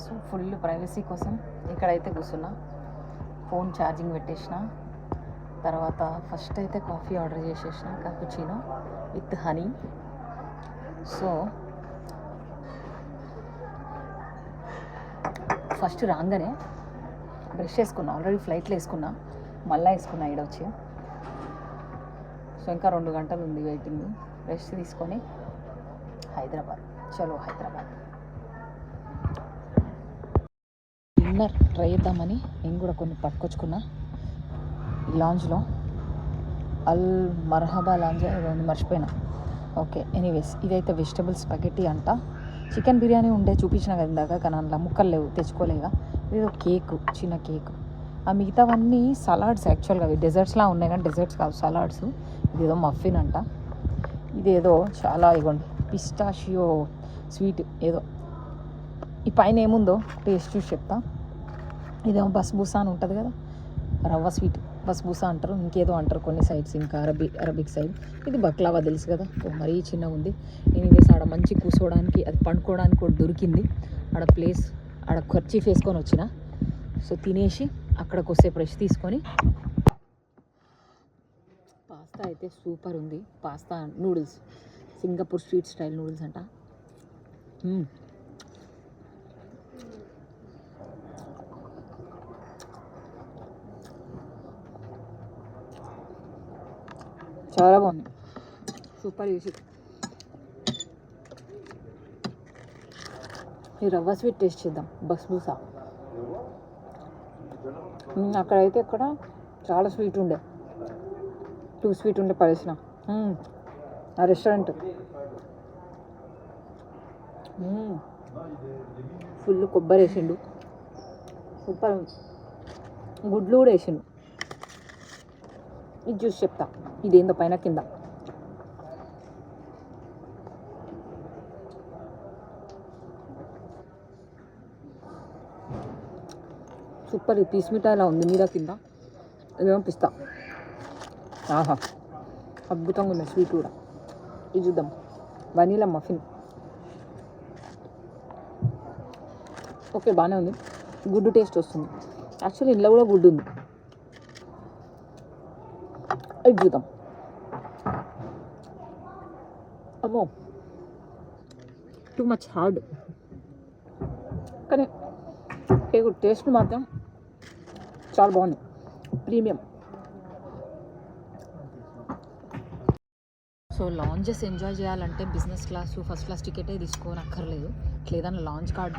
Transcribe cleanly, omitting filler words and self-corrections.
So full privacy కోసం ఇక్కడైతే కూర్చున్నా, ఫోన్ ఛార్జింగ్ పెట్టేసిన. తర్వాత ఫస్ట్ అయితే కాఫీ ఆర్డర్ చేసేసిన, cappuccino with honey. So first రాగానే బ్రష్ వేసుకున్నా, ఆల్రెడీ ఫ్లైట్లో వేసుకున్నా, మళ్ళీ వేసుకున్నా ఈడొచ్చి. సో ఇంకా 2 గంటలు ఉంది వెయిటింగ్. రెస్ట్ తీసుకొని హైదరాబాద్, చలో హైదరాబాద్. డిన్నర్ ట్రై చేద్దామని నేను కూడా కొన్ని పట్టుకొచ్చుకున్నా. ఈ లాంజ్లో అల్ మర్హబా లాంజ్ ఏదో ఉంది, మర్చిపోయినా. ఓకే, ఎనీవేస్ ఇదైతే వెజిటబుల్ స్పగెటీ అంట. చికెన్ బిర్యానీ ఉండే చూపించిన కదా ఇందాక, కానీ అందులో ముక్కలు లేవు, తెచ్చుకోలేగా. ఇదేదో కేక్, చిన్న కేక్. ఆ మిగతావన్నీ సలాడ్స్ యాక్చువల్గా, అవి డెజర్ట్స్లా ఉన్నాయి కానీ డెజర్ట్స్ కావు, సలాడ్స్. ఇదేదో మఫిన్ అంట. ఇదేదో చాలా ఇవ్వండి పిస్టాషియో స్వీట్ ఏదో. ఈ పైన ఏముందో టేస్ట్ చూసి చెప్తా. ఇదేమో బస్బూసా అని ఉంటుంది కదా, రవ్వ స్వీట్ బస్బూసా అంటారు, ఇంకేదో అంటారు కొన్ని సైడ్స్, ఇంకా అరబిక్ సైడ్. ఇది బక్లావా తెలుసు కదా, మరీ చిన్నగా ఉంది. నేను వేసి ఆడ మంచి కూర్చోవడానికి, అది పండుకోవడానికి కూడా దొరికింది ఆడ ప్లేస్. ఆడ ఖర్చీఫ్ వేసుకొని వచ్చిన. సో తినేసి అక్కడ కొద్దిసేపు రెస్ట్ తీసుకొని. పాస్తా అయితే సూపర్ ఉంది. Pasta noodles, Singapore street style noodles అంట. చాలా బాగుంది, సూపర్ ఈజీ. ఈ రవ్వ స్వీట్ టేస్ట్ చేద్దాం, బస్బూసా. అక్కడైతే ఇక్కడ చాలా స్వీట్ ఉండే, 2 స్వీట్ ఉండే పడేసిన. ఆ రెస్టారెంట్ ఫుల్ కొబ్బరి వేసిండు, సూపర్. గుడ్లు కూడా వేసిండు. ఇది చూసి చెప్తా ఇదేందో పైన కింద. సూపర్. ఈ పీస్ మిఠాయిలా ఉంది మీద కింద, ఇదేమో పిస్తా. ఆహా, అద్భుతంగా ఉంది స్వీట్ కూడా. ఇది చూద్దాం, వనీలా మఫిన్. ఓకే, బాగానే ఉంది, గుడ్డు టేస్ట్ వస్తుంది. యాక్చువల్లీ ఇంట్లో కూడా గుడ్డు ఉంది. ఇది చూద్దాం. అమ్మో, టూ మచ్ హార్డ్, కానీ టేస్ట్ మాత్రం చాలా బాగుంది, ప్రీమియం. సో లాంజెస్ ఎంజాయ్ చేయాలంటే బిజినెస్ క్లాసు, ఫస్ట్ క్లాస్ టికెటే తీసుకోనక్కర్లేదు. లేదన్నా లాంచ్ కార్డ్